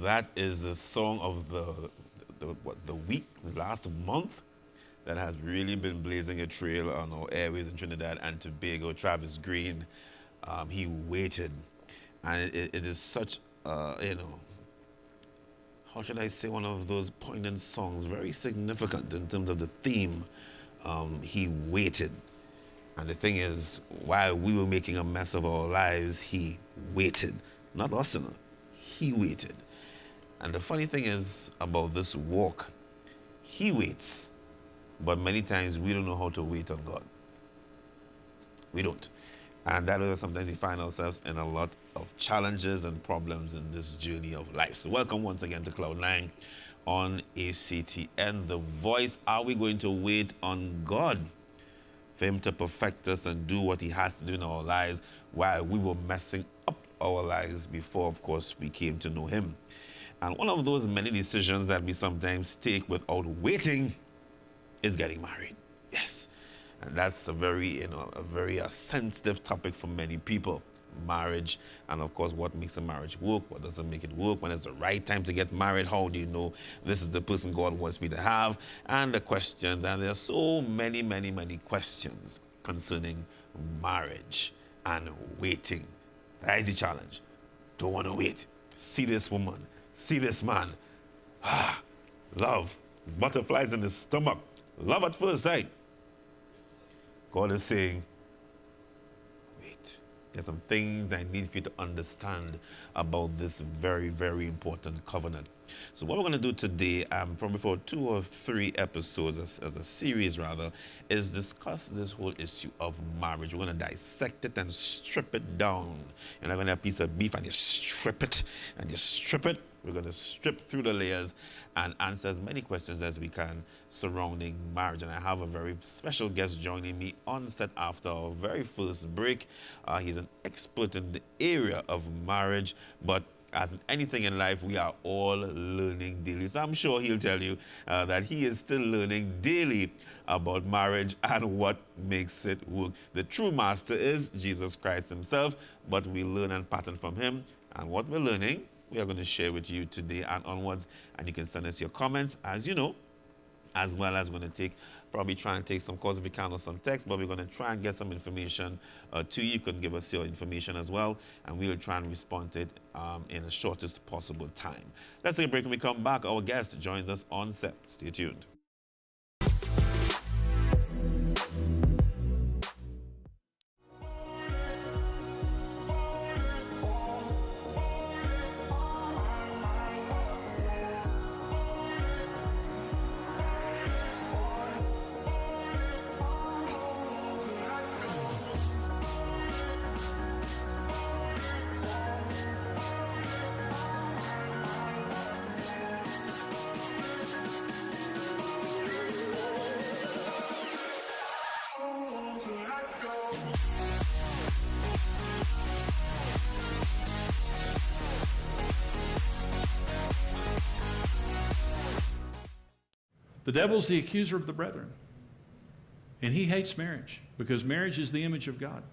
That is the song of the week, the last month, that has really been blazing a trail on our airways in Trinidad and Tobago. Travis Green, he waited. And it is such, you know, how should I say, one of those poignant songs, very significant in terms of the theme. He waited. And the thing is, while we were making a mess of our lives, he waited. Not us, you know. He waited. And the funny thing is about this walk, he waits. But many times we don't know how to wait on God. We don't. And that is sometimes we find ourselves in a lot of challenges and problems in this journey of life. So welcome once again to Cloud.Nine on ACTN. The Voice. Are we going to wait on God for him to perfect us and do what he has to do in our lives while we were messing up our lives before, of course, we came to know him? And one of those many decisions that we sometimes take without waiting is getting married. Yes. And that's a very, sensitive topic for many people. Marriage, and of course, what makes a marriage work, what doesn't make it work, when is the right time to get married, how do you know this is the person God wants me to have, and the questions. And there are so many, many, many questions concerning marriage and waiting. That is the challenge. Don't want to wait. See this woman, see this man. Love, butterflies in the stomach, love at first sight. God is saying, wait. There's some things I need for you to understand about this very, very important covenant. So what we're going to do today, probably for 2 or 3 episodes, as a series rather, is discuss this whole issue of marriage. We're going to dissect it and strip it down. You're not going to have a piece of beef and you strip it and you strip it. We're going to strip through the layers and answer as many questions as we can surrounding marriage. And I have a very special guest joining me on set after our very first break. He's an expert in the area of marriage, but as in anything in life, we are all learning daily. So I'm sure he'll tell you that he is still learning daily about marriage and what makes it work. The true master is Jesus Christ himself, but we learn and pattern from him. And what we're learning, we are going to share with you today and onwards. And you can send us your comments, as you know, as well as going to probably try and take some calls if we can or some text, but we're going to try and get some information to you. You can give us your information as well, and we'll try and respond to it in the shortest possible time. Let's take a break. When we come back, our guest joins us on set. Stay tuned. The devil's the accuser of the brethren. And he hates marriage because marriage is the image of God.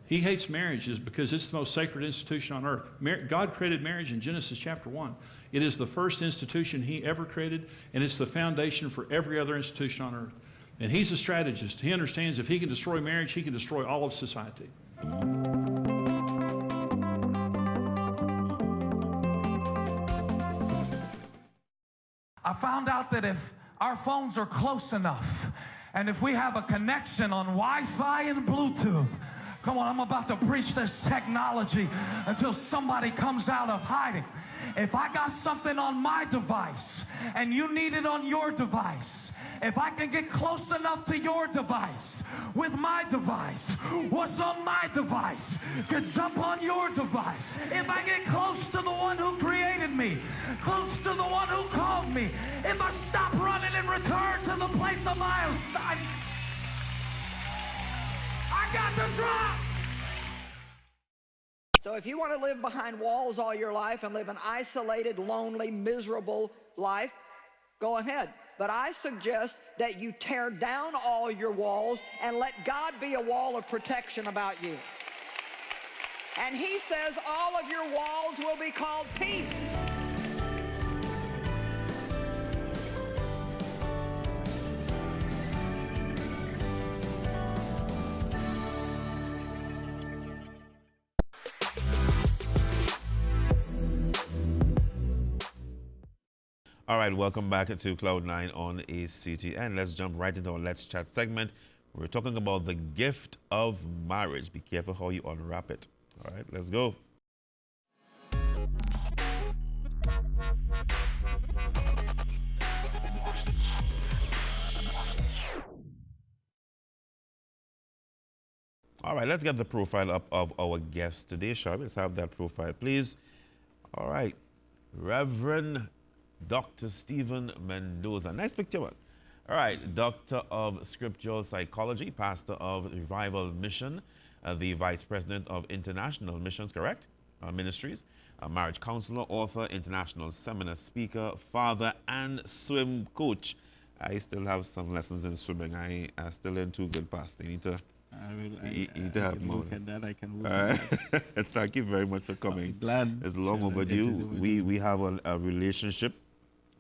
He hates marriage because it's the most sacred institution on earth. God created marriage in Genesis chapter 1. It is the first institution he ever created, and it's the foundation for every other institution on earth. And he's a strategist. He understands if he can destroy marriage, he can destroy all of society. I found out that if our phones are close enough, and if we have a connection on Wi-Fi and Bluetooth, come on, I'm about to preach this technology until somebody comes out of hiding. If I got something on my device and you need it on your device, if I can get close enough to your device with my device, what's on my device can jump on your device. If I get close to the one who created me, close to the one who called me, if I stop running and return to the place of my assignment, I got the drop. So if you want to live behind walls all your life and live an isolated, lonely, miserable life, go ahead. But I suggest that you tear down all your walls and let God be a wall of protection about you. And he says all of your walls will be called peace. All right, welcome back to Cloud.Nine on ACTN. Let's jump right into our Let's Chat segment. We're talking about the gift of marriage. Be careful how you unwrap it. All right, let's go. All right, let's get the profile up of our guest today, shall we? Let's have that profile, please. All right, Reverend Dr. Stephen Mendoza. Nice picture, one. All right, Doctor of Scriptural Psychology, Pastor of Revival Mission, the Vice President of International Missions, correct? Ministries, marriage counselor, author, international seminar speaker, father, and swim coach. I still have some lessons in swimming. I still learn too good, Pastor. You need to help more. Look at that. I can look at that. Thank you very much for coming. I'm glad. It's long overdue. We have a relationship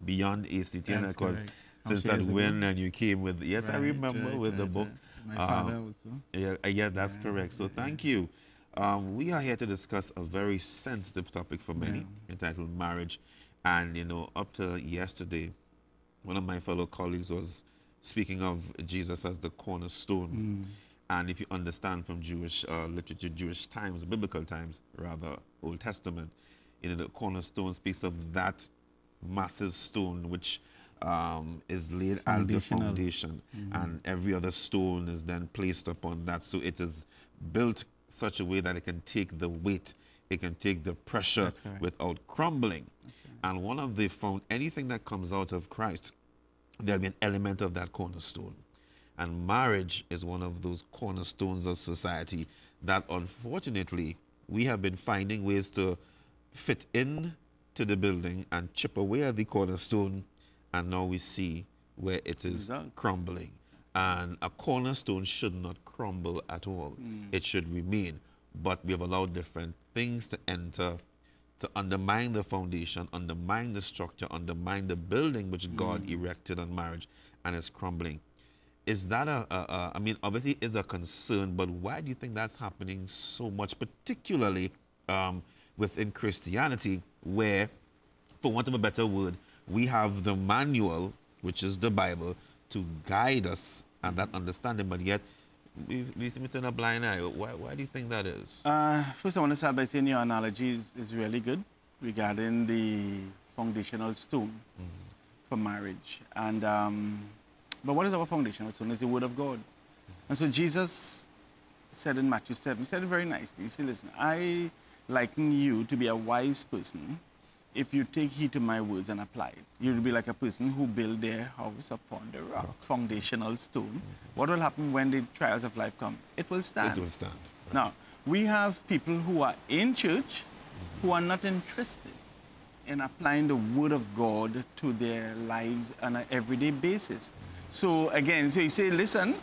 beyond ACTN because since that win and you came with, yes, I remember with the book. My father also. Yeah, that's correct. So thank you. We are here to discuss a very sensitive topic for many, entitled marriage. And, you know, up to yesterday, one of my fellow colleagues was speaking of Jesus as the cornerstone. And if you understand from Jewish literature, Jewish times, biblical times, rather, Old Testament, you know, the cornerstone speaks of that massive stone which is laid as the foundation. And every other stone is then placed upon that. So it is built such a way that it can take the weight, it can take the pressure without crumbling. And one of the anything that comes out of Christ, there'll be an element of that cornerstone. And marriage is one of those cornerstones of society that, unfortunately, we have been finding ways to fit in to the building and chip away at the cornerstone, and now we see where it is crumbling. And a cornerstone should not crumble at all. It should remain. But we have allowed different things to enter to undermine the foundation, undermine the structure, undermine the building which God erected on marriage, and it's crumbling. Is that I mean, obviously is a concern, but why do you think that's happening so much, particularly within Christianity, where, for want of a better word, we have the manual, which is the Bible, to guide us and that understanding, but yet we seem to turn a blind eye. Why do you think that is? First, I want to start by saying your analogy is really good regarding the foundational stone for marriage. And but what is our foundational stone? It's the Word of God. And so Jesus said in Matthew 7, he said it very nicely. He said, listen, I liken you to be a wise person if you take heed to my words and apply it. You'll be like a person who built their house upon the rock, foundational stone. What will happen when the trials of life come? It will stand. It will stand. Right. Now, we have people who are in church who are not interested in applying the Word of God to their lives on an everyday basis. So again, so you say, listen,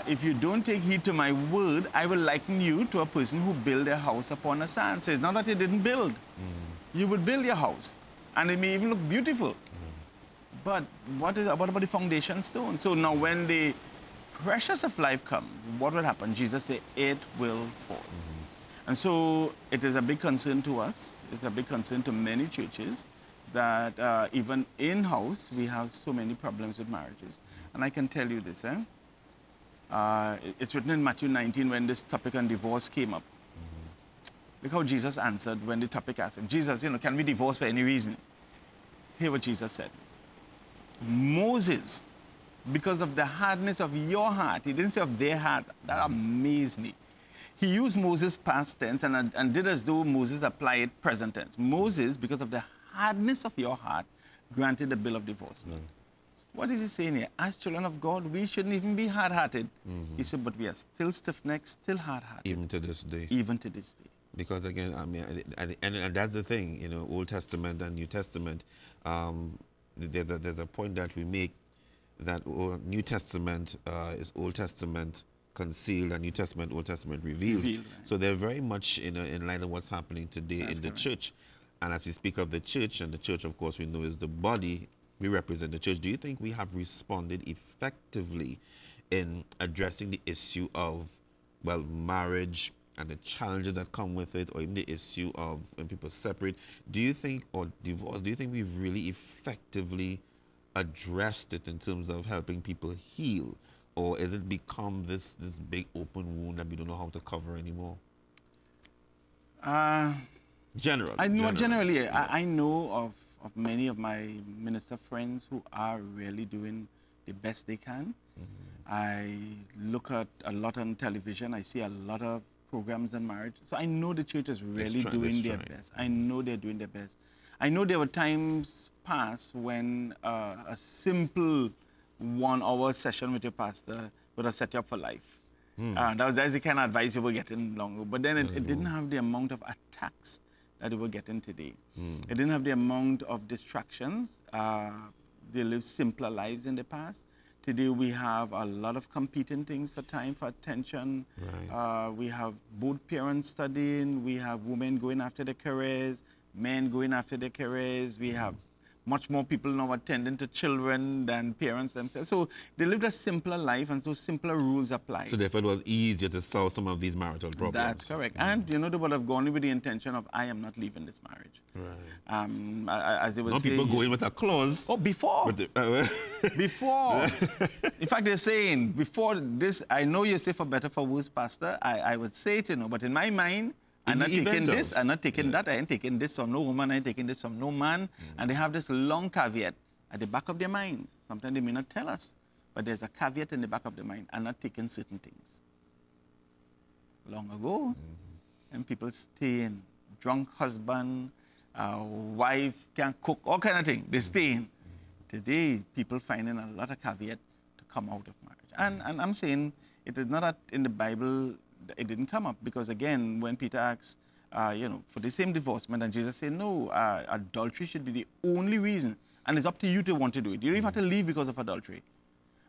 if you don't take heed to my word, I will liken you to a person who built their house upon a sand. So it's not that you didn't build. You would build your house, and it may even look beautiful. But what about the foundation stone? So now when the pressures of life comes, what will happen? Jesus said, it will fall. And so it is a big concern to us. It's a big concern to many churches that even in-house, we have so many problems with marriages. And I can tell you this, it's written in Matthew 19 when this topic on divorce came up. Look how Jesus answered when the topic asked him, Jesus, you know, can we divorce for any reason? Hear what Jesus said. Moses, because of the hardness of your heart, he didn't say of their heart, that amazed me. He used Moses past tense and did as though Moses applied it present tense. Moses, because of the hardness of your heart, granted the bill of divorcement. What is he saying here? As children of God, we shouldn't even be hard-hearted. He said, but we are still stiff-necked, still hard-hearted. Even to this day. Even to this day. Because again, I mean, and that's the thing, you know, Old Testament and New Testament, there's a point that we make that New Testament is Old Testament concealed and New Testament, Old Testament revealed. Right. So they're very much in line of what's happening today in the church. And as we speak of the church, and the church, of course, we know is the body, we represent the church. Do you think we have responded effectively in addressing the issue of, well, marriage and the challenges that come with it, or even the issue of when people separate, do you think, or divorce, do you think we've really effectively addressed it in terms of helping people heal? Or has it become this big open wound that we don't know how to cover anymore? Generally. Yeah. I know of many of my minister friends who are really doing the best they can. I look at a lot on television. I see a lot of programs on marriage. So I know the church is really doing their best. I know they're doing their best. I know there were times past when a simple 1 hour session with your pastor would have set you up for life. That's the kind of advice you were getting longer. But then it didn't have the amount of attacks that they were getting today. It didn't have the amount of distractions. They lived simpler lives in the past. Today we have a lot of competing things for time, for attention. Right. We have both parents studying. We have women going after their careers, men going after their careers. We have much more people now attending to children than parents themselves. So they lived a simpler life, and so simpler rules apply. So therefore it was easier to solve some of these marital problems. That's correct. And you know, they would have gone in with the intention of, I am not leaving this marriage. Right. As they would Now say, people go in with a clause. Oh, before. Before. In fact, they're saying, before this, I know you say for better, for worse, Pastor, I would say it, you know, but in my mind, I'm not taking this, I'm not taking that, I ain't taking this from no woman, I ain't taking this from no man. And they have this long caveat at the back of their minds. Sometimes they may not tell us, but there's a caveat in the back of their mind, I'm not taking certain things. Long ago, and people staying, drunk husband, wife can't cook, all kind of things, they staying. Today, people finding a lot of caveat to come out of marriage. And I'm saying, it is not that in the Bible, it didn't come up, because again, when Peter asks, for the same divorcement, and Jesus said, no, adultery should be the only reason, and it's up to you to want to do it. You don't even have to leave because of adultery.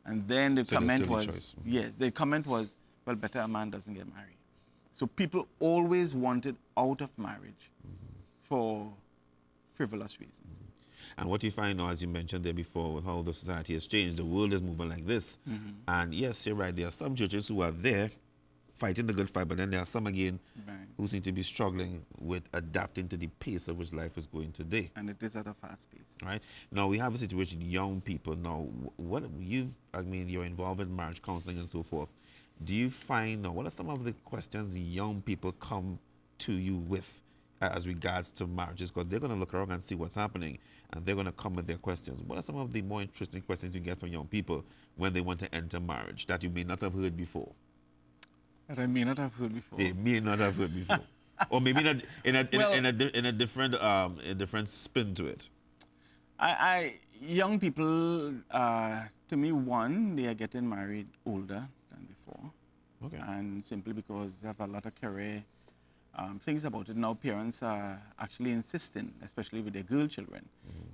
And then the comment was, the comment was, well, better a man doesn't get married. So people always wanted out of marriage for frivolous reasons. And what you find now, as you mentioned there before, with how the society has changed, the world is moving like this. And yes, you're right, there are some churches who are there fighting the good fight, but then there are some again who seem to be struggling with adapting to the pace at which life is going today. And it is at a fast pace. Right? Now, we have a situation, young people. Now, you're involved in marriage counseling and so forth. Do you find, now, what are some of the questions young people come to you with as regards to marriages? Because they're going to look around and see what's happening, and they're going to come with their questions. What are some of the more interesting questions you get from young people when they want to enter marriage that you may not have heard before? That I may not have heard before. They may not have heard before. Or maybe not in a different spin to it. Young people, to me, one, they are getting married older than before. Okay. And simply because they have a lot of career things about it. Now parents are actually insisting, especially with their girl children,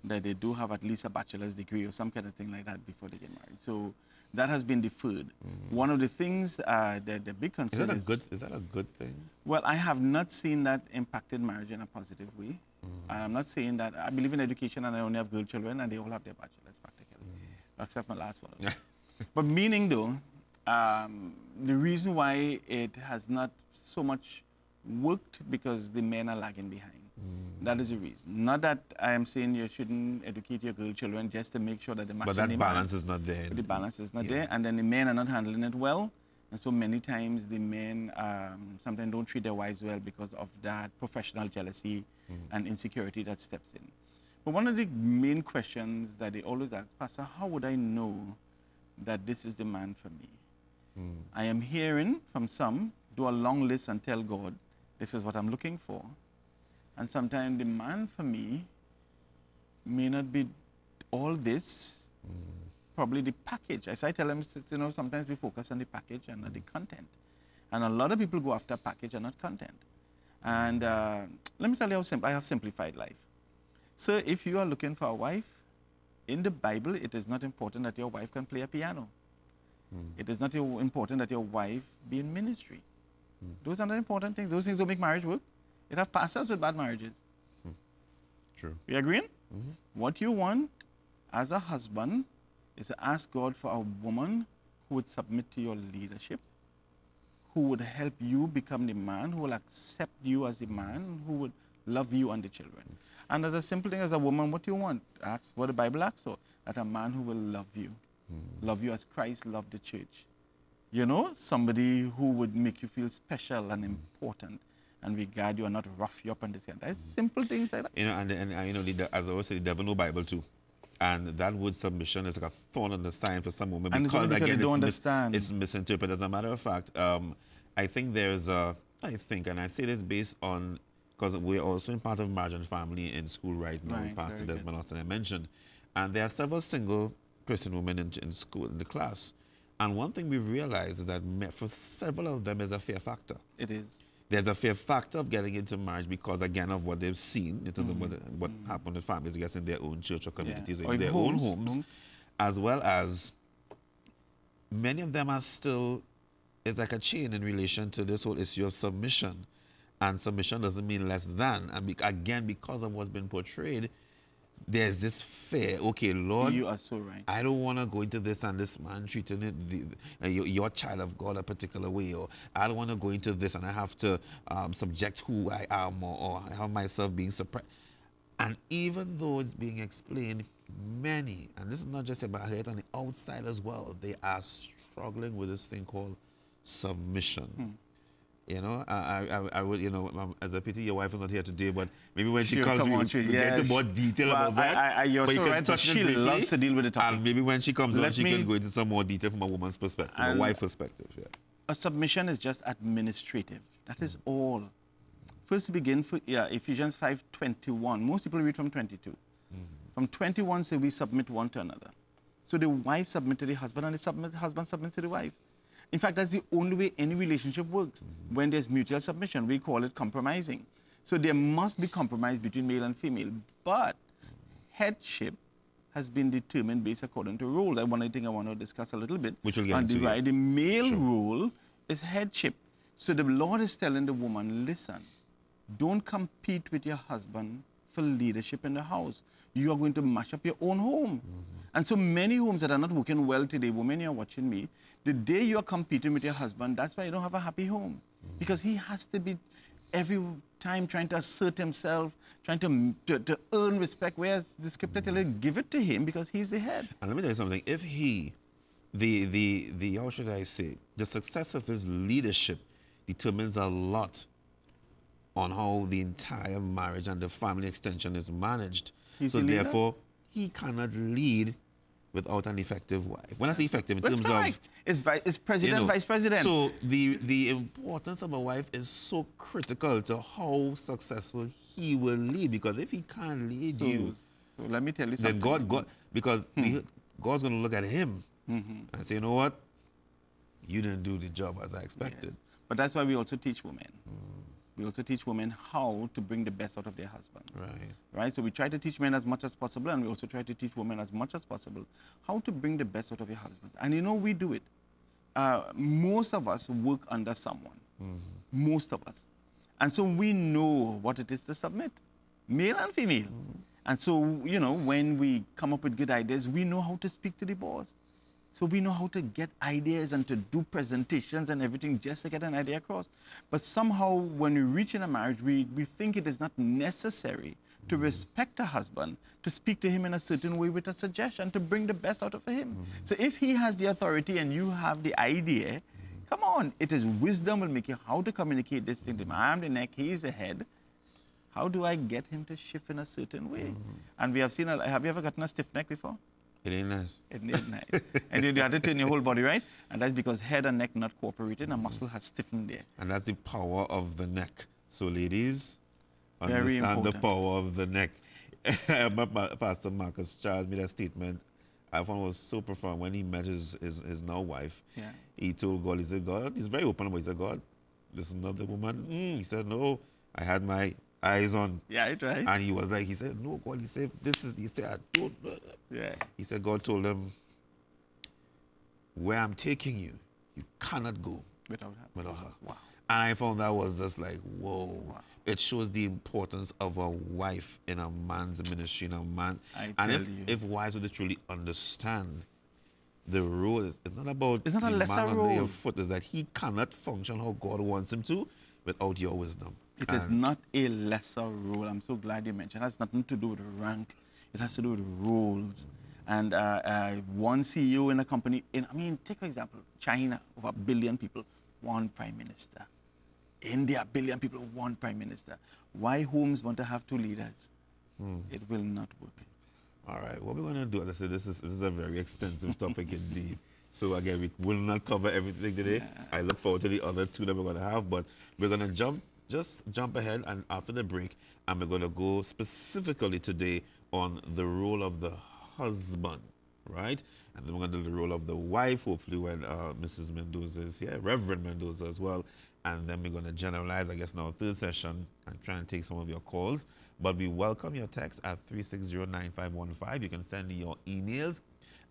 that they do have at least a bachelor's degree or some kind of thing like that before they get married. So that has been deferred. One of the things that the big concern is that a good thing? Well, I have not seen that impacted marriage in a positive way. I'm not saying that. I believe in education, and I only have girl children, and they all have their bachelors practically, except my last one. But meaning though, the reason why it has not so much worked because the men are lagging behind. That is the reason. Not that I am saying you shouldn't educate your girl children just to make sure that the match. But that balance is not there. The balance is not there, and then the men are not handling it well. And so many times the men sometimes don't treat their wives well because of that professional jealousy and insecurity that steps in. But one of the main questions that they always ask, Pastor, how would I know that this is the man for me? I am hearing from some, do a long list and tell God, this is what I'm looking for. And sometimes the man for me may not be all this, probably the package. As I tell them, sometimes we focus on the package and not the content. And a lot of people go after package and not content. And let me tell you how simple, I have simplified life. So if you are looking for a wife, in the Bible, it is not important that your wife can play a piano. It is not important that your wife be in ministry. Those are not important things. Those things don't make marriage work. It has pastors with bad marriages. True. You agreeing? What you want as a husband is to ask God for a woman who would submit to your leadership, who would help you become the man, who will accept you as the man, who would love you and the children. And as a simple thing as a woman, what do you want? Ask what the Bible asks for, that a man who will love you as Christ loved the church. You know, somebody who would make you feel special and important and regard you and not rough you up and this and that. Simple things like that. You know, and you know, as I always say, the devil know Bible too. And that word submission is like a thorn in the side for some women because, again, it's misinterpreted. As a matter of fact, I think there's a, and I say this based on, because we're also in part of Marriage and Family in school right now, Pastor Desmond Austin I mentioned. And there are several single Christian women in school, in the class. And one thing we've realized is that for several of them is a fear factor. It is. There's a fear factor of getting into marriage because, again, of what they've seen in terms of what happened with families, I guess, in their own church or communities, or in their own homes, as well as many of them are still, it's like a chain in relation to this whole issue of submission. And submission doesn't mean less than. And again, because of what's been portrayed, there's this fear. Okay, Lord, you are so right. I don't want to go into this and this man treating your child of God a particular way, or I don't want to go into this and I have to subject who I am or have myself being suppressed. And even though it's being explained, many, and this is not just about it on the outside as well, they are struggling with this thing called submission. You know, I would, you know, as a pity your wife is not here today, but maybe when she comes, we get into more detail about that. You're but so right, but she loves to deal with the topic. And maybe when she comes on, she can go into some more detail from a woman's perspective, a wife's perspective. Yeah. A submission is just administrative. That is all. First to begin, Ephesians 5:21. Most people read from 22. From 21, say we submit one to another. So the wife submits to the husband, and the husband submits to the wife. In fact, that's the only way any relationship works. When there's mutual submission, we call it compromising. So there must be compromise between male and female. But headship has been determined based according to role. That's one thing I want to discuss a little bit. Which will get into the male role is headship. So the Lord is telling the woman, listen, don't compete with your husband for leadership in the house. You are going to mash up your own home. And so many homes that are not working well today, women, you're watching me, the day you're competing with your husband, that's why you don't have a happy home. Because he has to be every time trying to assert himself, trying to earn respect, whereas the scripture tells you, give it to him because he's the head. And let me tell you something. If how should I say, the success of his leadership determines a lot on how the entire marriage and the family extension is managed. So therefore, he cannot lead without an effective wife. When I say effective, in terms of... It's president, vice president. So the importance of a wife is so critical to how successful he will lead. Because if he can't lead you... So let me tell you something. Then because God's going to look at him and say, you know what? You didn't do the job as I expected. Yes. But that's why we also teach women. We also teach women how to bring the best out of their husbands. Right? So we try to teach men as much as possible, and we also try to teach women as much as possible how to bring the best out of your husbands. And you know, we do it. Most of us work under someone. Most of us. And so we know what it is to submit, male and female. And so, you know, when we come up with good ideas, we know how to speak to the boss. So we know how to get ideas and to do presentations and everything just to get an idea across. But somehow when we reach in a marriage, we think it is not necessary to respect a husband, to speak to him in a certain way with a suggestion, to bring the best out of him. So if he has the authority and you have the idea, come on, it is wisdom will make you how to communicate this thing to him. I'm the neck, he's the head. How do I get him to shift in a certain way? And we have seen, have you ever gotten a stiff neck before? It ain't nice. It ain't nice. And you have to turn your whole body, right? And that's because head and neck not cooperating, and muscle has stiffened there. And that's the power of the neck. So ladies, understand the power of the neck. Pastor Marcus Charles made a statement I found was so profound when he met his now wife. He told God, he said, God, he's very open about it. He said, God, this is not the woman. He said, no, I had my eyes on. Right. And he was like, he said, no, God, he said, he said, I don't. He said, God told him, where I'm taking you, you cannot go without her. Wow. And I found that was just like, whoa. Wow. It shows the importance of a wife in a man's ministry, in a man. If wives would truly understand the role is, it's not about It's not a the lesser man under your role. foot, is that he cannot function how God wants him to without your wisdom. It is not a lesser role. I'm so glad you mentioned. It has nothing to do with rank. It has to do with roles. And one CEO in a company, take for example, China, over 1 billion people, one prime minister. India, 1 billion people, one prime minister. Why homes want to have 2 leaders? It will not work. All right, what we're going to do, as I said, this is a very extensive topic indeed. So again, we will not cover everything today. Yeah. I look forward to the other 2 that we're going to have, but we're going to just jump ahead and after the break, and we're going to go specifically today on the role of the husband, right? And then we're going to do the role of the wife, hopefully when Mrs. Mendoza is here, Reverend Mendoza as well. And then we're going to generalize, I guess, in our 3rd session and try and take some of your calls. But we welcome your text at 360-9515. You can send your emails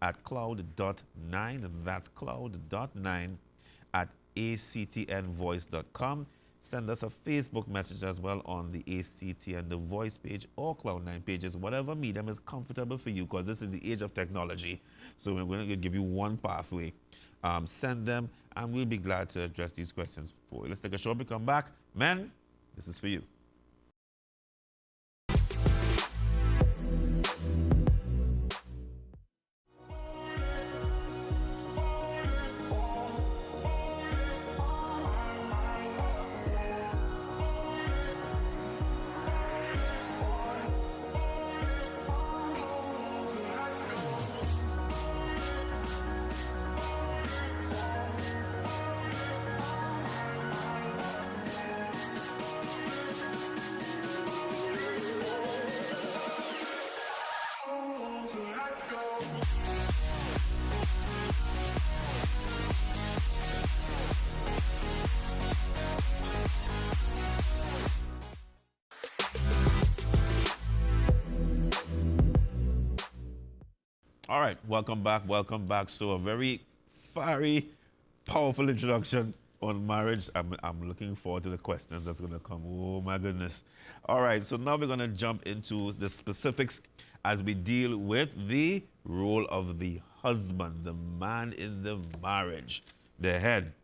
at Cloud.Nine, and that's Cloud.Nine at actnvoice.com. Send us a Facebook message as well on the ACTN, the Voice page or Cloud.Nine pages, whatever medium is comfortable for you, because this is the age of technology. So we're going to give you one pathway. Send them, and we'll be glad to address these questions for you. Let's take a short break, come back. Men, this is for you. All right, welcome back. So a very powerful introduction on marriage. I'm looking forward to the questions that's going to come. Oh my goodness. All right, so now we're going to jump into the specifics as we deal with the role of the husband, the man in the marriage, the head,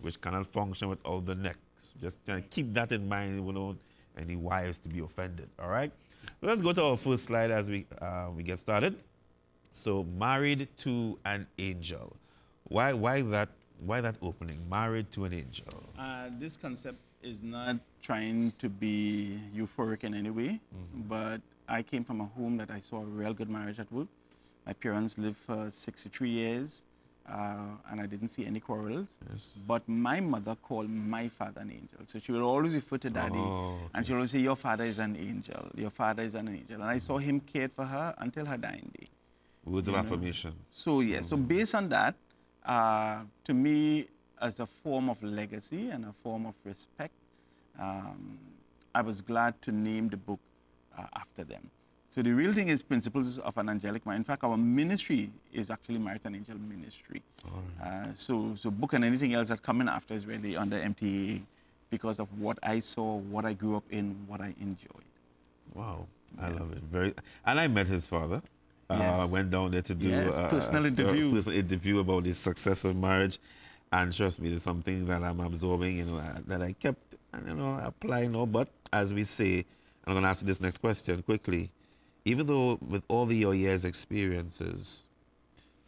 which cannot function without the neck. So just kind of keep that in mind. We don't any wives to be offended. All right, let's go to our first slide as we get started. So, married to an angel. Why that opening? Married to an angel. This concept is not trying to be euphoric in any way, but I came from a home that I saw a real good marriage at work. My parents lived for 63 years, and I didn't see any quarrels. Yes. But my mother called my father an angel. So she would always refer to Daddy, and she would always say, your father is an angel, your father is an angel. And I saw him cared for her until her dying day. Words of affirmation. So, yeah, so based on that, to me, as a form of legacy and a form of respect, I was glad to name the book after them. So the real thing is Principles of an Angelic Mind. In fact, our ministry is actually Married to an Angel Ministry. So book and anything else that come in after is really under MTA because of what I saw, what I grew up in, what I enjoyed. Wow, I love it. And I met his father. Yes. Went down there to do a personal interview about the success of marriage, and trust me, there's something that I'm absorbing, that I kept, applying. But as we say, I'm going to ask you this next question quickly. Even though with all your years' experiences,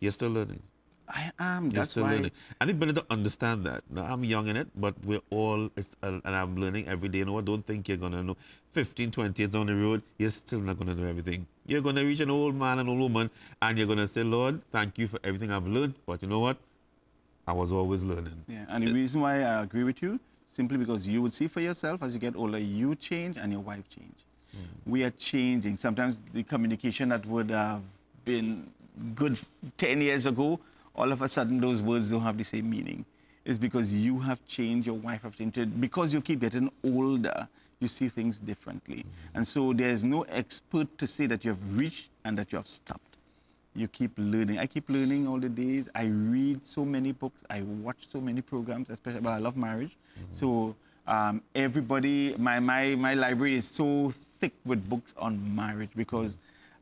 you're still learning. I am. You're That's still why. learning. And it's better to understand that. Now, I'm young in it, but we're all, and I'm learning every day. Don't think you're going to know. 15, 20 years down the road, you're still not going to know everything. You're going to reach an old man and old woman, and you're going to say, Lord, thank you for everything I've learned. But you know what? I was always learning. Yeah, and the reason why I agree with you, simply because you would see for yourself as you get older, you change and your wife change. We are changing. Sometimes the communication that would have been good 10 years ago, all of a sudden those words don't have the same meaning. It's because you have changed, your wife have changed. Because you keep getting older, you see things differently. And so there's no expert to say that you have reached and that you have stopped. You keep learning. I keep learning all the days. I read so many books. I watch so many programs, especially, but I love marriage. So everybody, my library is so thick with books on marriage because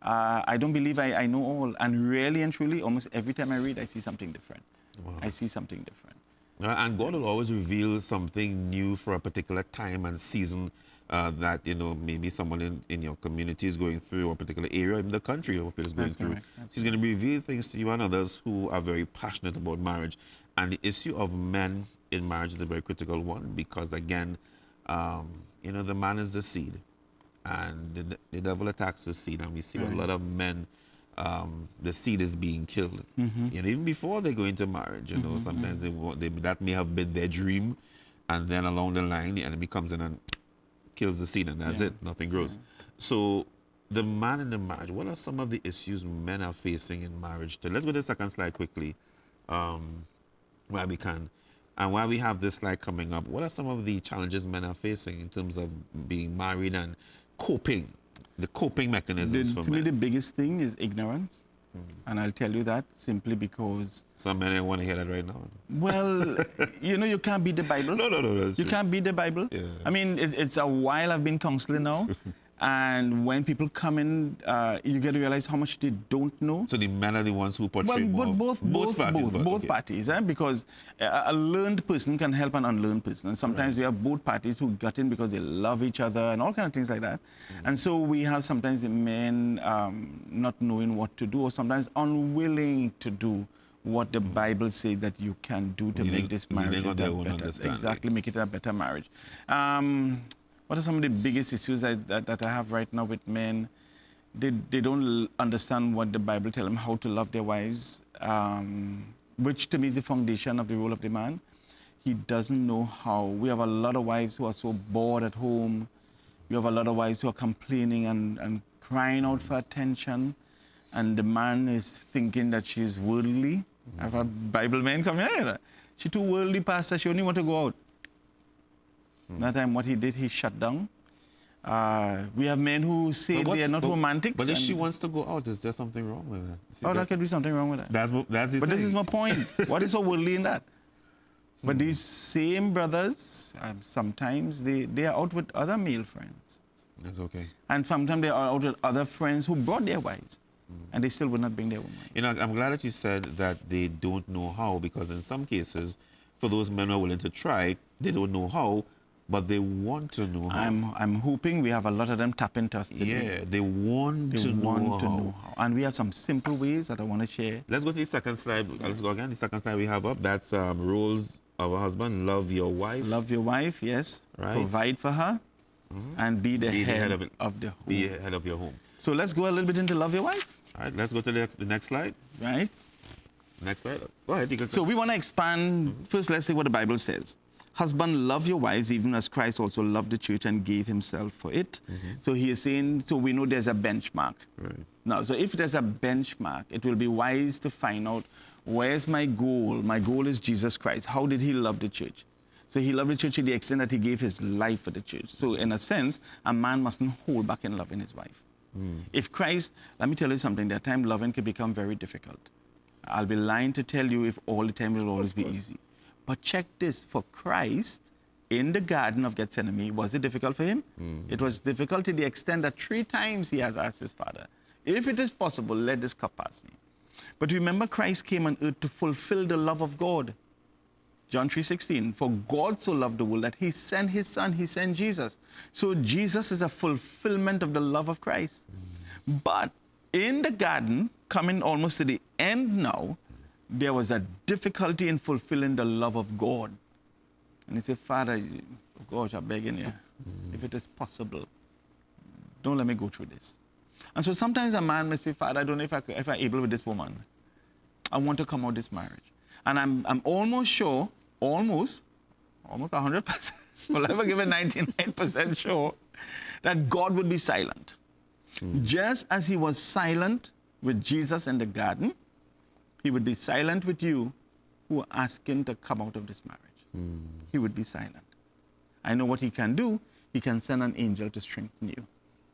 I don't believe I know all. And really and truly, almost every time I read, I see something different. Wow. I see something different. And God will always reveal something new for a particular time and season that, you know, maybe someone in your community is going through, or a particular area in the country or is going That's through. correct. He's going to reveal things to you and others who are very passionate about marriage. And the issue of men in marriage is a very critical one because, again, you know, the man is the seed. And the devil attacks the seed. And we see a lot of men, the seed is being killed. You know, even before they go into marriage, you know, sometimes that may have been their dream. And then along the line, the enemy comes in and kills the seed, and that's it. Nothing grows. So the man in the marriage, what are some of the issues men are facing in marriage? Let's go to the second slide quickly, while we can. And while we have this slide coming up, what are some of the challenges men are facing in terms of being married and coping, the coping mechanisms for To me, men? the biggest thing is ignorance. And I'll tell you that simply because... Some men don't want to hear that right now. Well, you know, you can't beat the Bible. No, that's You true. can't beat the Bible. Yeah. I mean, it's a while I've been counseling now. And when people come in, you get to realize how much they don't know. So the men are the ones who portray Well, more. both okay. parties, because a learned person can help an unlearned person. And sometimes we have both parties who got in because they love each other and all kind of things like that. And so we have sometimes the men not knowing what to do, or sometimes unwilling to do what the Bible says that you can do to make this marriage leaning on their own better. understanding. Exactly, make it a better marriage. What are some of the biggest issues that I have right now with men? They don't understand what the Bible tells them, how to love their wives, which to me is the foundation of the role of the man. He doesn't know how. We have a lot of wives who are so bored at home. We have a lot of wives who are complaining and crying out for attention. And the man is thinking that she's worldly. I have a Bible man come here. She's too worldly, pastor. She only want to go out. That time, what he did, he shut down. We have men who say they are not romantics. But if she wants to go out, is there something wrong with her? See, there could be something wrong with that. That's the But thing. this is my point. What is so worldly in that? But these same brothers, sometimes they are out with other male friends. That's okay. And sometimes they are out with other friends who brought their wives. And they still would not bring their own wives. You know, I'm glad that you said that they don't know how, because in some cases, for those men who are willing to try, they don't know how, but they want to know how. I'm hoping we have a lot of them tap into us today. Yeah, they want to know how. And we have some simple ways that I want to share. Let's go to the second slide. Let's go again. The second slide we have up, that's roles of a husband. Love your wife. Love your wife, yes. Right. Provide for her. And be the head of the home. Be the head of your home. So let's go a little bit into love your wife. All right, let's go to the next slide. Right. Next slide. Go ahead. You can So we want to expand. First, let's see what the Bible says. Husband, love your wives, even as Christ also loved the church and gave himself for it. So he is saying, so we know there's a benchmark. Right. Now, so if there's a benchmark, it will be wise to find out, where's my goal? My goal is Jesus Christ. How did he love the church? So he loved the church to the extent that he gave his life for the church. So in a sense, a man mustn't hold back in loving his wife. If Christ, let me tell you something, there are times loving can become very difficult. I'll be lying to tell you if all the time it will always be easy. But check this, for Christ, in the Garden of Gethsemane, was it difficult for him? It was difficult to the extent that 3 times he has asked his Father, if it is possible, let this cup pass me. But remember, Christ came on earth to fulfill the love of God. John 3:16, for God so loved the world that he sent his son, he sent Jesus. So Jesus is a fulfillment of the love of Christ. But in the garden, coming almost to the end now, there was a difficulty in fulfilling the love of God. And he said, Father, gosh, I'm begging you, if it is possible, don't let me go through this. And so sometimes a man may say, Father, I don't know if I'm able with this woman. I want to come out of this marriage. And I'm almost sure, almost 100%, well, I'll give it 99% sure, that God would be silent. Just as he was silent with Jesus in the garden, he would be silent with you who ask him to come out of this marriage. He would be silent. I know what he can do. He can send an angel to strengthen you.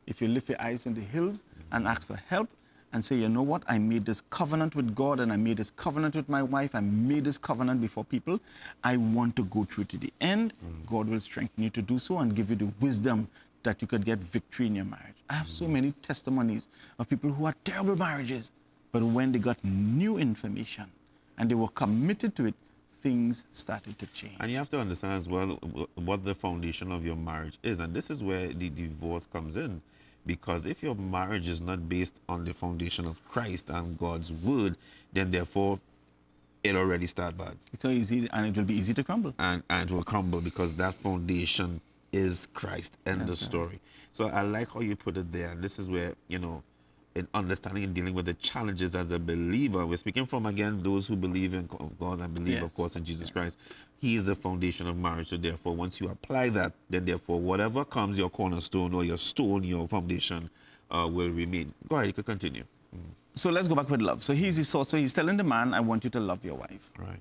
If you lift your eyes in the hills and ask for help, and say, you know what, I made this covenant with God, and I made this covenant with my wife, I made this covenant before people, I want to go through to the end. God will strengthen you to do so and give you the wisdom that you could get victory in your marriage. I have so many testimonies of people who had terrible marriages, but when they got new information and they were committed to it, things started to change. And you have to understand as well what the foundation of your marriage is. And this is where the divorce comes in. Because if your marriage is not based on the foundation of Christ and God's word, then therefore it already starts bad. It's so easy, and it will be easy to crumble. And it will crumble because that foundation is Christ. End of story. So I like how you put it there. And this is where, you know, in understanding and dealing with the challenges as a believer, we're speaking from, again, those who believe in God and believe, of course, in Jesus Christ. He is the foundation of marriage. So therefore, once you apply that, then therefore, whatever comes, your cornerstone or your stone, your foundation, will remain. Go ahead, you can continue. So let's go back with love. So he's his source. So he's telling the man, I want you to love your wife. Right.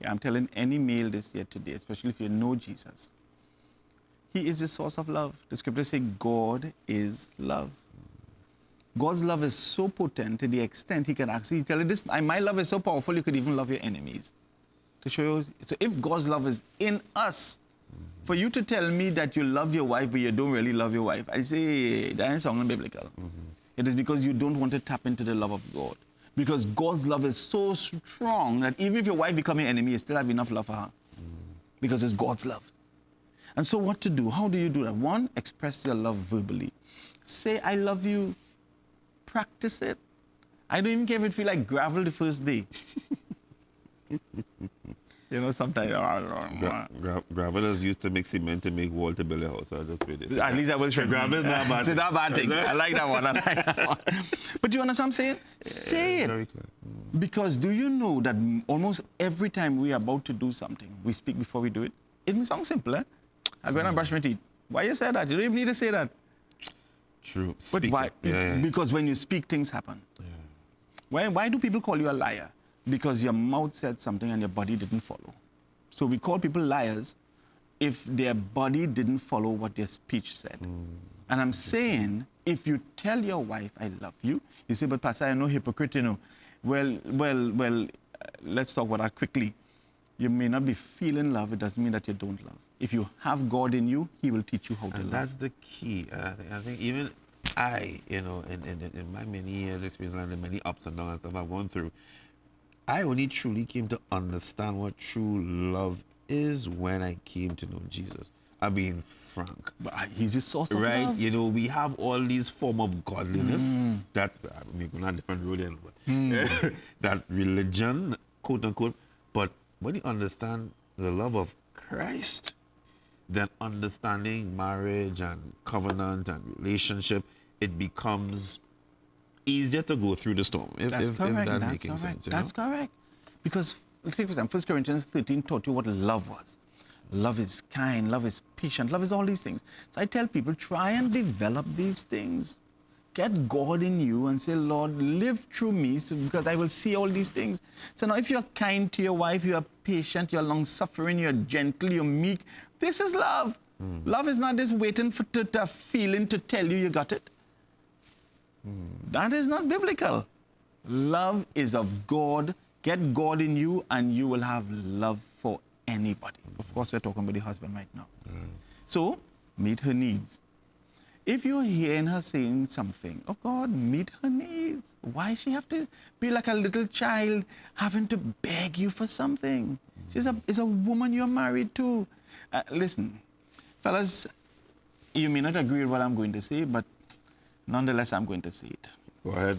Yeah, I'm telling any male this here today, especially if you know Jesus. He is the source of love. The scriptures say God is love. God's love is so potent to the extent he can actually tell you this. My love is so powerful, you could even love your enemies. To show you. So if God's love is in us, for you to tell me that you love your wife, but you don't really love your wife, I say that ain't something biblical. It is because you don't want to tap into the love of God. Because God's love is so strong that even if your wife becomes your enemy, you still have enough love for her. Because it's God's love. And so what to do? How do you do that? One, express your love verbally. Say, I love you. Practice it. I don't even care if it feels like gravel the first day. You know, sometimes... Gravel is used to make cement to make wall to build a house. I'll just say this. At least I was sure. Gravel is not bad. It's not bad thing. I like that one. I like that one. But you understand what I'm saying? Say it. Very clear. Because do you know that almost every time we are about to do something, we speak before we do it? It may sound simple, eh? I'm going to brush my teeth. Why you say that? You don't even need to say that. True. But why? Because when you speak, things happen. Why do people call you a liar? Because your mouth said something and your body didn't follow. So we call people liars if their body didn't follow what their speech said. And I'm saying, if you tell your wife, I love you, you say, but Pastor, I know hypocrite, you know. Well, let's talk about that quickly. You may not be feeling love. It doesn't mean that you don't love. If you have God in you, he will teach you how to love. That's the key. I think even you know, in my many years experience and the many ups and downs that I've gone through, I only truly came to understand what true love is when I came to know Jesus. I'm being frank. But he's the source of right? love. You know, we have all these form of godliness that, I mean, we're not different road, but that religion, quote unquote. But when you understand the love of Christ, then understanding marriage and covenant and relationship, it becomes easier to go through the storm. That's correct. That's making sense. That's correct. Because, take for example, 1 Corinthians 13 taught you what love was. Love is kind, love is patient, love is all these things. So I tell people, try and develop these things. Get God in you and say, Lord, live through me because I will see all these things. So now if you're kind to your wife, you are patient, you're long-suffering, you're gentle, you're meek, this is love. Love is not this waiting for a feeling to tell you got it. That is not biblical. Love is of God. Get God in you and you will have love for anybody. Of course, we're talking about the husband right now. So, meet her needs. If you're hearing her saying something, oh God, meet her needs. Why she have to be like a little child having to beg you for something? She's a woman you're married to. Listen, fellas, you may not agree with what I'm going to say, but nonetheless, I'm going to say it. Go ahead.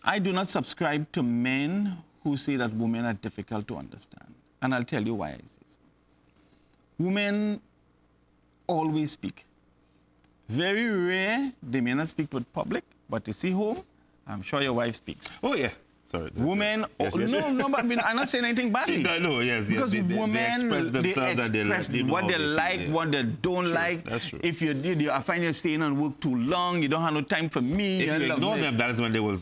I do not subscribe to men who say that women are difficult to understand. And I'll tell you why I say so. Women always speak. Very rare, they may not speak with public, but you see home, I'm sure your wife speaks. Oh, yeah. Sorry. Women, no, but I'm not saying anything badly. No, yes. Because women, they express themselves and what they like, what they don't like. That's true. If I find you staying on work too long, you don't have no time for me. If you ignore them, that is when they will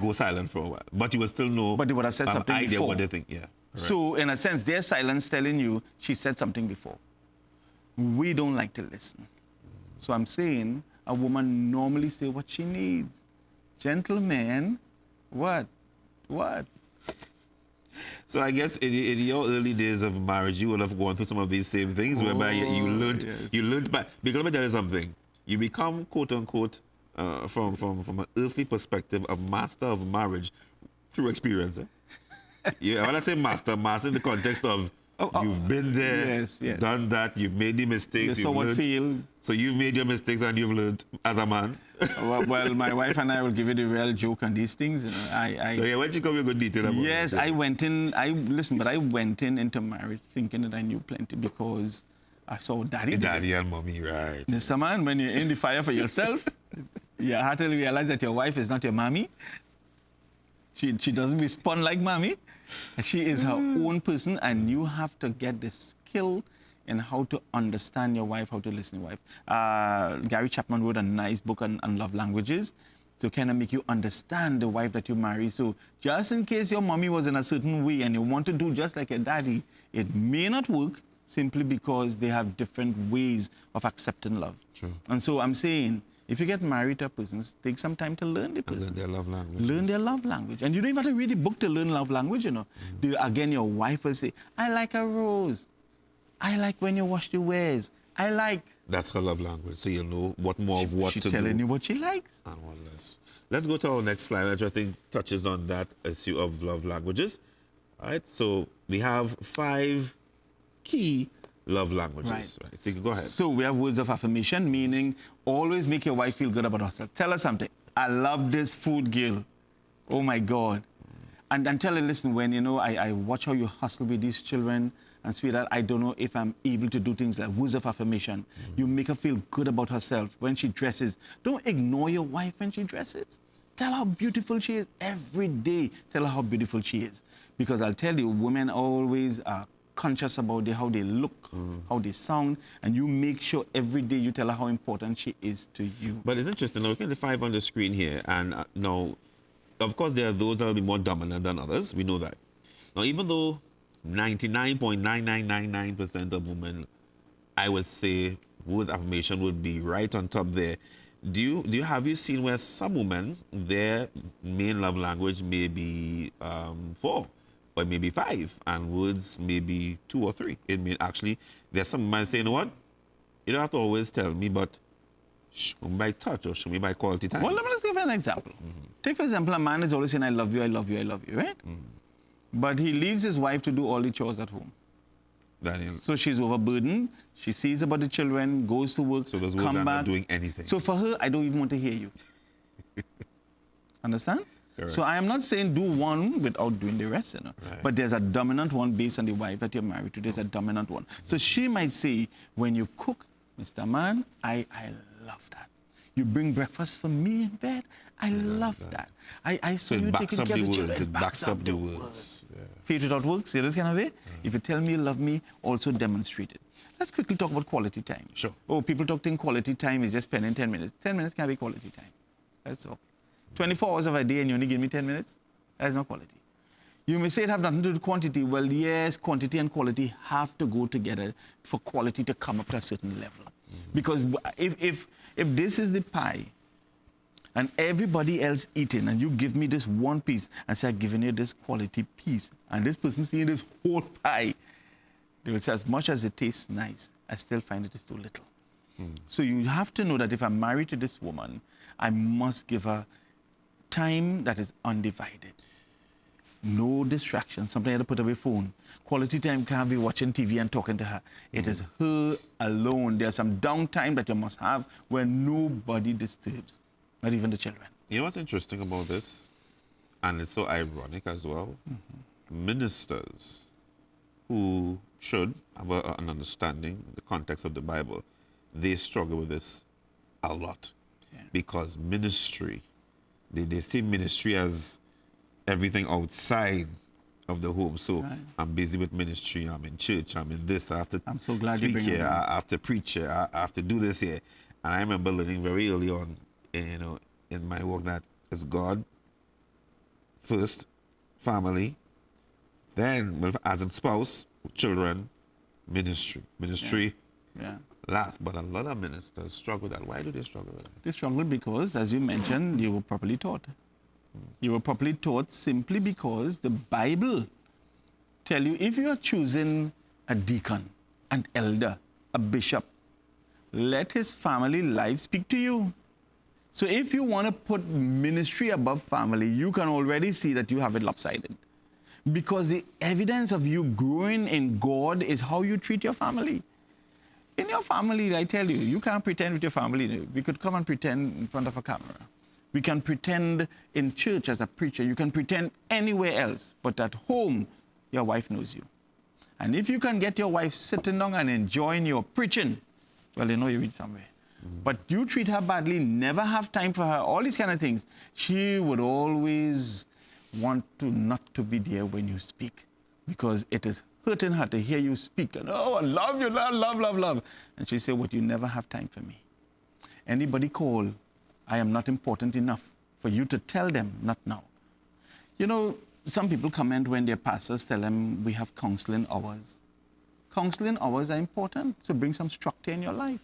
go silent for a while. But you will still know. But they would have said something idea before. What they think, yeah. Correct. So, in a sense, their silence telling you she said something before. We don't like to listen. So I'm saying a woman normally say what she needs. Gentlemen, what? So I guess in your early days of marriage, you would have gone through some of these same things, whereby you learned, yes. but because let me tell you something, you become quote unquote from an earthly perspective a master of marriage through experience. Yeah, when I say master in the context of you've been there, yes, yes. done that, you've made the mistakes, You somewhat feel. So you've made your mistakes and you've learned as a man. Well, my wife and I will give you the real joke on these things. You know, So yeah, when you come, you go detail about yes, it. I went in. But I went into marriage thinking that I knew plenty because I saw daddy. Daddy and mommy, right? Yes, man, when you're in the fire for yourself, you have to realize that your wife is not your mommy. She doesn't respond like mommy. She is her own person, and you have to get the skill in how to understand your wife, how to listen to your wife. Gary Chapman wrote a nice book on love languages to kind of make you understand the wife that you marry. So just in case your mommy was in a certain way and you want to do just like your daddy, it may not work simply because they have different ways of accepting love. True. And so I'm saying, if you get married to a person, take some time to learn the person. Learn their love language. Learn their love language. And you don't even have to read the book to learn love language, you know. Again, your wife will say, I like a rose. I like when you wash the wares. I like... That's her love language. So you'll know what more of what to do. She's telling you what she likes. And what less. Let's go to our next slide, which I think touches on that issue of love languages. All right, so we have 5 key love languages. Right. So you can go ahead. So we have words of affirmation, meaning always make your wife feel good about herself. Tell her something. I love this food, girl. Oh, my God. And tell her, listen, when, you know, I watch how you hustle with these children, and sweetheart, I don't know if I'm able to do things like words of affirmation. You make her feel good about herself when she dresses. Don't ignore your wife when she dresses. Tell her how beautiful she is every day. Tell her how beautiful she is. Because I'll tell you, women always are conscious about how they look, how they sound, and you make sure every day you tell her how important she is to you. But it's interesting. Now, look at the 5 on the screen here. And now, of course, there are those that will be more dominant than others. We know that. Now, even though 99.9999% of women, I would say, words of affirmation would be right on top there. Have you seen where some women, their main love language may be 4, or maybe 5, and words maybe 2 or 3? It may actually, there's some women saying, you know what? You don't have to always tell me, but show me by touch or show me by quality time. Well, let me just give you an example. Take, for example, a man is always saying, I love you, I love you, I love you, right? But he leaves his wife to do all the chores at home. Daniel. So she's overburdened. She sees about the children, goes to work, so those words come are back. Not doing anything. So for her, I don't even want to hear you. Understand? Correct. So I am not saying do one without doing the rest, you know. Right. But there's a dominant one based on the wife that you're married to. There's a dominant one. So she might say, when you cook, Mr. Man, I love that. You bring breakfast for me in bed. I love that. I saw you taking care of the children. It backs up the words. Yeah. Faith without works, see this kind of way? If you tell me you love me, also demonstrate it. Let's quickly talk about quality time. Sure. Oh, people talking quality time is just spending 10 minutes. 10 minutes can be quality time. That's all. 24 hours of a day and you only give me 10 minutes? That's not quality. You may say it have nothing to do with quantity. Well, yes, quantity and quality have to go together for quality to come up to a certain level. Because if this is the pie and everybody else eating and you give me this one piece and say, I'm giving you this quality piece, and this person seeing this whole pie, they will say, as much as it tastes nice, I still find it is too little. So you have to know that if I'm married to this woman, I must give her time that is undivided. No distraction. Sometimes you have to put away phone. Quality time can't be watching TV and talking to her. It is her alone. There's some downtime that you must have where nobody disturbs, not even the children. You know what's interesting about this? And it's so ironic as well. Ministers who should have an understanding, the context of the Bible, they struggle with this a lot. Yeah. Because ministry, they see ministry as everything outside of the home. So I'm busy with ministry, I'm in church, I'm in this, I have to I'm so glad speak you bring here, it I have to preach here, I have to do this here. And I remember learning very early on, you know, in my work that it's God first, family, then as a spouse, children, ministry. Last, but a lot of ministers struggle with that. Why do they struggle with that? They struggle because, as you mentioned, you were properly taught. You were properly taught simply because the Bible tell you, if you are choosing a deacon, an elder, a bishop, let his family life speak to you. So if you want to put ministry above family, you can already see that you have it lopsided. Because the evidence of you growing in God is how you treat your family. In your family, I tell you, you can't pretend with your family. We could come and pretend in front of a camera. We can pretend in church as a preacher. You can pretend anywhere else. But at home, your wife knows you. And if you can get your wife sitting down and enjoying your preaching, well, they know you read somewhere. But you treat her badly, never have time for her, all these kind of things. She would always want to not to be there when you speak, because it is hurting her to hear you speak. And, oh, I love you, love, love, love, love. And she said, "What, you never have time for me." Anybody call, I am not important enough for you to tell them, not now. You know, some people comment when their pastors tell them, we have counseling hours. Counseling hours are important to bring some structure in your life.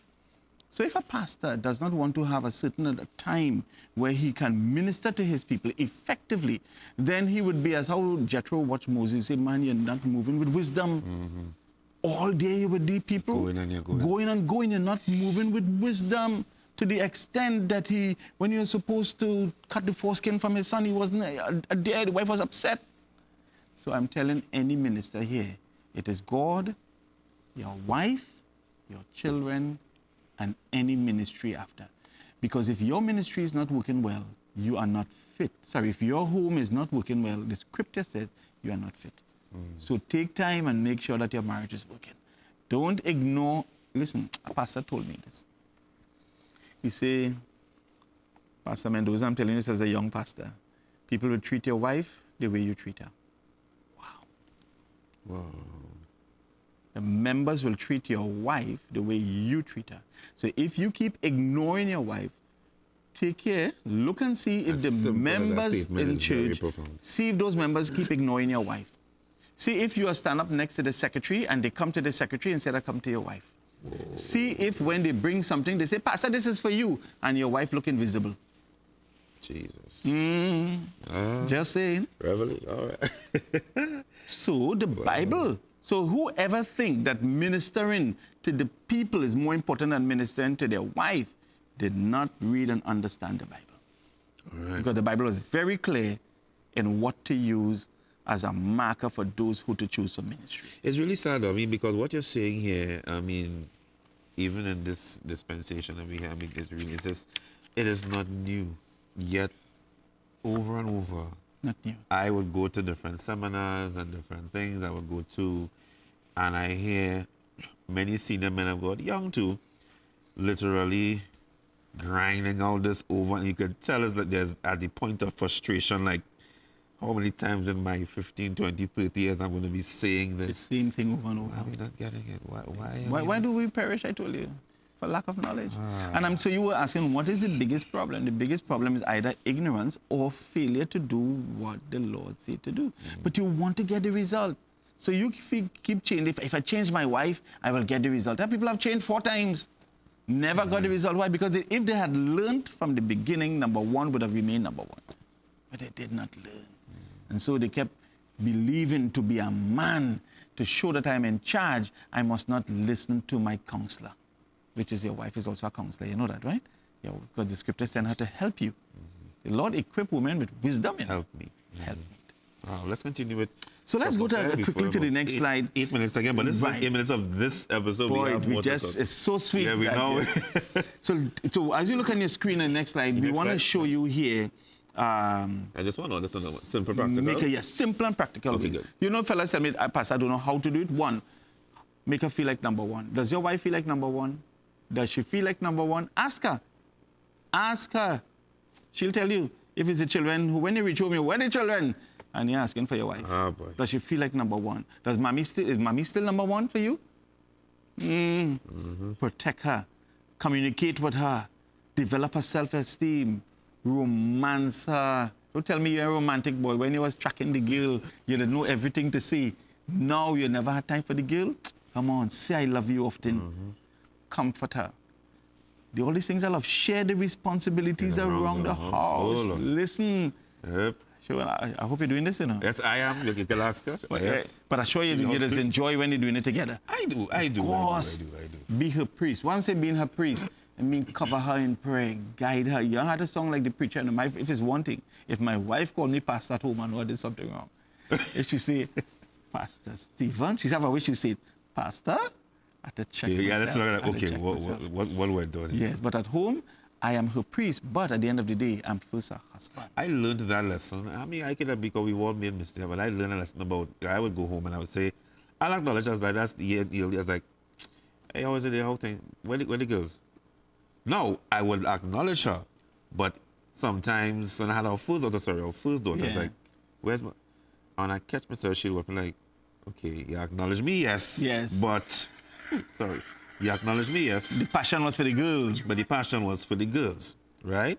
So if a pastor does not want to have a certain time where he can minister to his people effectively, then he would be as how Jethro watched Moses say, "Man, you're not moving with wisdom." All day with the people. Going and you're going. Going and going, you're not moving with wisdom. To the extent that when you're supposed to cut the foreskin from his son, he wasn't there. The wife was upset. So I'm telling any minister here, it is God, your wife, your children, and any ministry after. Because if your ministry is not working well, you are not fit. Sorry, if your home is not working well, the scripture says you are not fit. So take time and make sure that your marriage is working. Don't ignore. Listen, a pastor told me this. He said, Pastor Mendoza, I'm telling you this as a young pastor, people will treat your wife the way you treat her. Wow. The members will treat your wife the way you treat her. So if you keep ignoring your wife, take care, look and see if the members in church, see if those members keep ignoring your wife. See if you are stand up next to the secretary and they come to the secretary instead of come to your wife. Whoa. See if when they bring something, they say, "Pastor, this is for you," and your wife look invisible. Jesus. Just saying. Revelation. All right. So the Bible. So whoever think that ministering to the people is more important than ministering to their wife did not read and understand the Bible. All right. Because the Bible is very clear in what to use as a marker for those who to choose for ministry. It's really sad, I mean, because what you're saying here, I mean, even in this dispensation that we have, I mean, it is not new. Yet, over and over, not new. I would go to different seminars and different things I would go to, and I hear many senior men of God, young too, literally grinding out this over, and you could tell us that there's at the point of frustration, like, how many times in my 15, 20, 30 years I'm going to be saying this? The same thing over and over. Why are we not getting it? Why do we perish, I told you? For lack of knowledge. And so you were asking, what is the biggest problem? The biggest problem is either ignorance or failure to do what the Lord said to do. But you want to get the result. So you keep changing. If I change my wife, I will get the result. And people have changed 4 times. Never got the result. Why? Because if they had learned from the beginning, number 1 would have remained number 1. But they did not learn. And so they kept believing to be a man, to show that I'm in charge, I must not listen to my counselor, which is your wife is also a counselor. You know that, right? Yeah, because the scripture sent her to help you. The Lord equipped women with wisdom. Help me. Help me. Wow, let's continue with... So let's go quickly to the next slide. 8 minutes again, but this is 8 minutes of this episode. Boy, it's so sweet. Yeah, we know. So as you look on your screen on the next slide, we want to show you here... I just want to understand simple, practical. Simple and practical. Okay, good. You know, fellas tell me, Pastor, I don't know how to do it. 1, make her feel like number 1. Does your wife feel like number 1? Does she feel like number 1? Ask her. Ask her. She'll tell you. If it's the children, when you reach home, where are the children? And you're asking for your wife. Boy. Does she feel like number 1? Is mommy still number 1 for you? Protect her. Communicate with her. Develop her self-esteem. Romance her. Don't tell me you're a romantic boy. When you was tracking the girl, you didn't know everything to say. Now you never had time for the girl. Come on, say I love you often. Comfort her. All these things I love. Share the responsibilities around the house. Listen. Yep. Sure, I hope you're doing this, you know. Yes, I am. You can ask her. Yes. But I assure you, you just enjoy when you're doing it together. I do. Of course. I do. Be her priest. When I say being her priest, I mean cover her in prayer, guide her. You don't have to sound like the preacher. And if it's one thing, if my wife called me pastor at home, I know I did something wrong. If she say, Pastor Stephen, she's have a way she said, Pastor, I have to check myself. Yeah, that's not okay. What went on? Yes, but at home, I am her priest, but at the end of the day, I'm first her husband. I learned that lesson. I mean, I could have, because we all made mistakes, but I learned a lesson about, I would go home and I would say, I'll acknowledge, I was like, that's the year. I was like, hey, how was it the whole thing? Where the girls? No, I would acknowledge her, but sometimes when I had our first daughter, I was like, where's my, and I catch myself, she'll be like, okay, you acknowledge me, yes. Yes. But, sorry. You acknowledge me, yes. The passion was for the girls. But the passion was for the girls, right?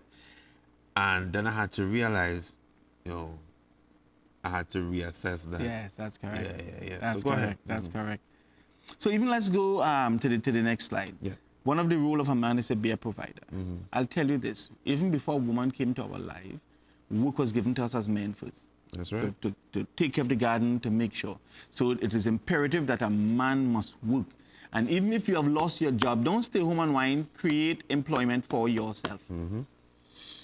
And then I had to realize, I had to reassess that. Yes, that's correct. Yeah. That's so correct. That's correct. So even let's go to the next slide. Yeah. One of the rules of a man is to be a provider. I'll tell you this. Even before a woman came to our life, work was given to us as men first. That's right. So to take care of the garden, to make sure. So it is imperative that a man must work. And even if you have lost your job, don't stay home and whine. Create employment for yourself.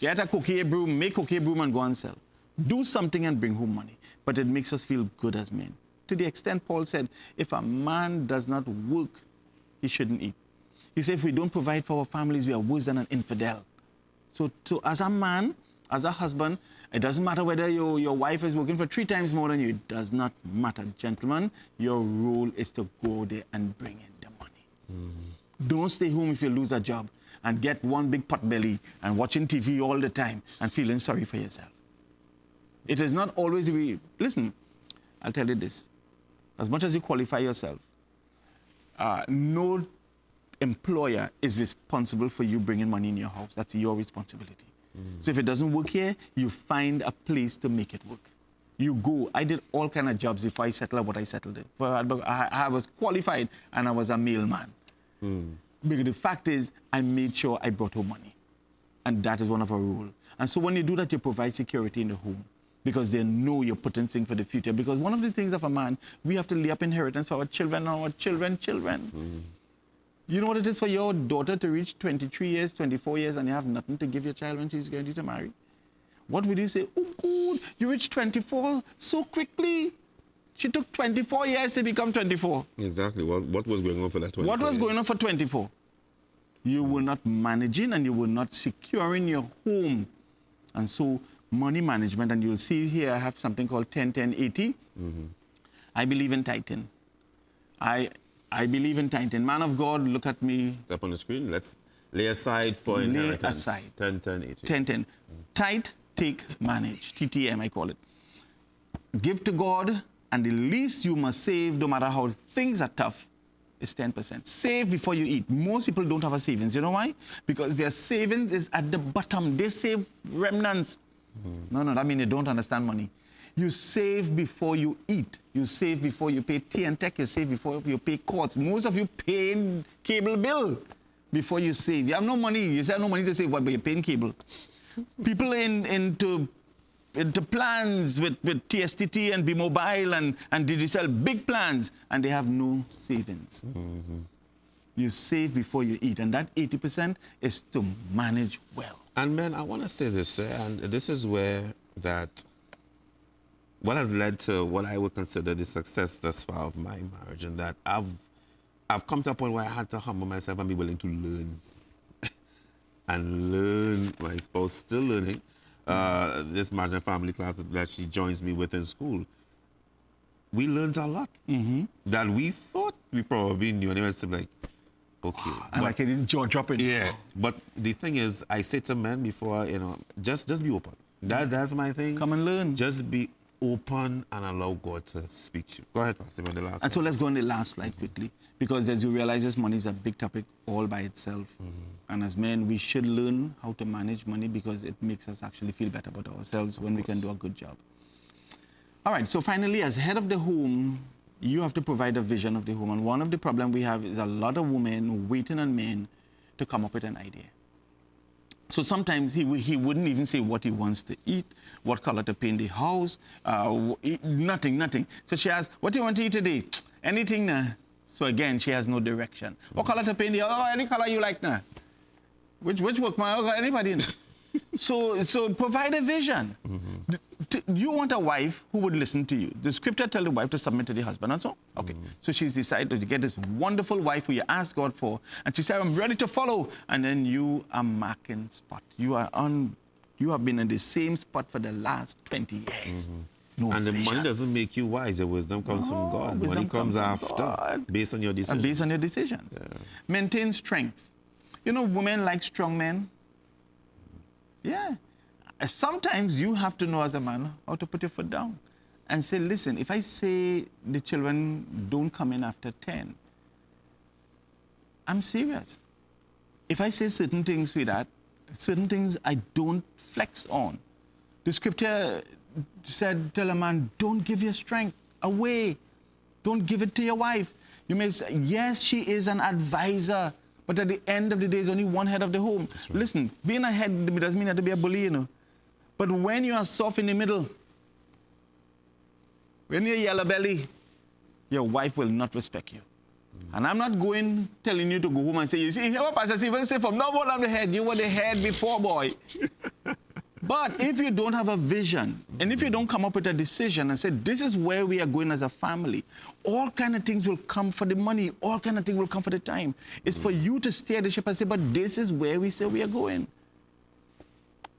Get a cookie broom, make cookie broom and go and sell. Do something and bring home money. But it makes us feel good as men. To the extent Paul said, if a man does not work, he shouldn't eat. He said, if we don't provide for our families, we are worse than an infidel. So as a man, as a husband, it doesn't matter whether your wife is working for 3 times more than you. It does not matter. Gentlemen, your role is to go there and bring in the money. Don't stay home if you lose a job and get one big pot belly and watching TV all the time and feeling sorry for yourself. It is not always... Listen, I'll tell you this. As much as you qualify yourself, no employer is responsible for you bringing money in your house. That's your responsibility. So if it doesn't work here, you find a place to make it work. You go. I did all kind of jobs before I settled what I settled in. I was qualified and I was a mailman. Because the fact is, I made sure I brought home money. And that is one of our rules. And so when you do that, you provide security in the home. Because they know you're putting things for the future. Because one of the things of a man, we have to lay up inheritance for our children and our children. You know what it is for your daughter to reach 23 years, 24 years, and you have nothing to give your child when she's going to marry? What would you say? Oh, good, you reached 24 so quickly. She took 24 years to become 24. Exactly. What was going on for that 24 What was years? going on for 24? You were not managing and you were not securing your home. And so money management, and you'll see here I have something called 10-10-80. I believe in tithing. I believe in tithing. Man of God, look at me. It's up on the screen. Let's lay aside for inheritance. Lay aside. 10-10-80. 10-10. Tithe, take, manage. TTM, I call it. Give to God, and the least you must save, no matter how things are tough, is 10%. Save before you eat. Most people don't have a savings. You know why? Because their savings is at the bottom. They save remnants. No, that means they don't understand money. You save before you eat. You save before you pay tea and tech. You save before you pay courts. Most of you pay cable bill before you save. You have no money. You say no money to save, but you're paying cable. People into plans with TSTT and B-Mobile and digital, big plans, and they have no savings. You save before you eat, and that 80% is to manage well. And men, I want to say this, and this is where what has led to what I would consider the success thus far of my marriage, and that I've come to a point where I had to humble myself and be willing to learn. And learn. My spouse still learning. This marriage and family class that she joins me with in school, we learned a lot that we thought we probably knew. And it was like, okay. And like it jaw dropping. Yeah. But the thing is, I say to men before, just be open. That's my thing. Come and learn. Just be open and allow God to speak to you. Go ahead, Pastor, on the last And so let's go on the last slide quickly. Because as you realize, this money is a big topic all by itself. And as men, we should learn how to manage money because it makes us actually feel better about ourselves when we can do a good job. All right, so finally, as head of the home, you have to provide a vision of the home. And one of the problems we have is a lot of women waiting on men to come up with an idea. So sometimes he wouldn't even say what he wants to eat, what color to paint the house, nothing. So she asks, what do you want to eat today? Anything now. So again, she has no direction. What color to paint the house? Oh, any color you like now. Which work, anybody? So provide a vision. You want a wife who would listen to you. The scripture tells the wife to submit to the husband, and so? Okay. So she's decided to get this wonderful wife who you asked God for, and she said, I'm ready to follow. And then you are marking spot. You have been in the same spot for the last 20 years. No and the vision. money doesn't make you wise. The wisdom comes from God. Money comes after, God. Based on your decisions. And based on your decisions. Yeah. Maintain strength. You know, women like strong men. Yeah. Sometimes you have to know as a man how to put your foot down and say, listen, if I say the children don't come in after 10, I'm serious. If I say certain things with that, certain things I don't flex on. The scripture said, tell a man, don't give your strength away. Don't give it to your wife. You may say, yes, she is an advisor, but at the end of the day, there's only one head of the home. Right. Listen, being a head doesn't mean you have to be a bully, you know. But when you are soft in the middle, when you're yellow belly, your wife will not respect you. And I'm not telling you to go home and say, you see, here what Pastor Stephen say, from now on I'm the head. You were the head before, boy. But if you don't have a vision, and if you don't come up with a decision and say, this is where we are going as a family, all kind of things will come for the money, all kind of things will come for the time. It's for you to steer the ship and say, but this is where we say we are going.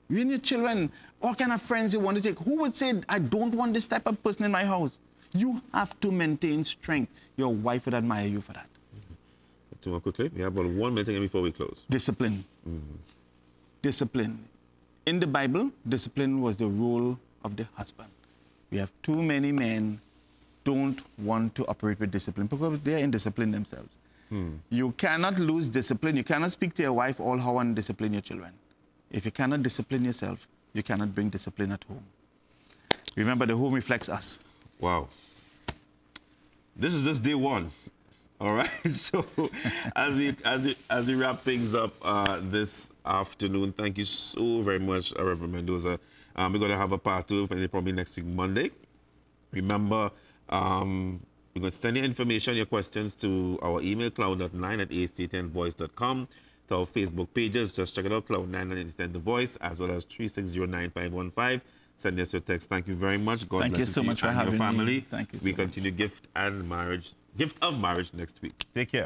You and your children, all kind of friends you want to take. Who would say, I don't want this type of person in my house? You have to maintain strength. Your wife would admire you for that. Too quickly, we have about 1 minute before we close. Discipline. Discipline. In the Bible, discipline was the role of the husband. We have too many men don't want to operate with discipline because they are indisciplined themselves. You cannot lose discipline. You cannot speak to your wife all how and discipline your children. If you cannot discipline yourself, you cannot bring discipline at home. Remember, the home reflects us. Wow. This is just day one. All right. So as we wrap things up this afternoon, thank you so very much, Reverend Mendoza. We're going to have a part 2 probably next week, Monday. Remember, you're going to send your information, your questions to our email, Cloud.Nine at act10voice.com. To our Facebook pages, just check it out, Cloud.Nine and Send the Voice, as well as 3609515. Send us your text. Thank you very much. God Thank bless you so much for having your family. me. Thank you so we much. continue Gift of Marriage next week. Take care.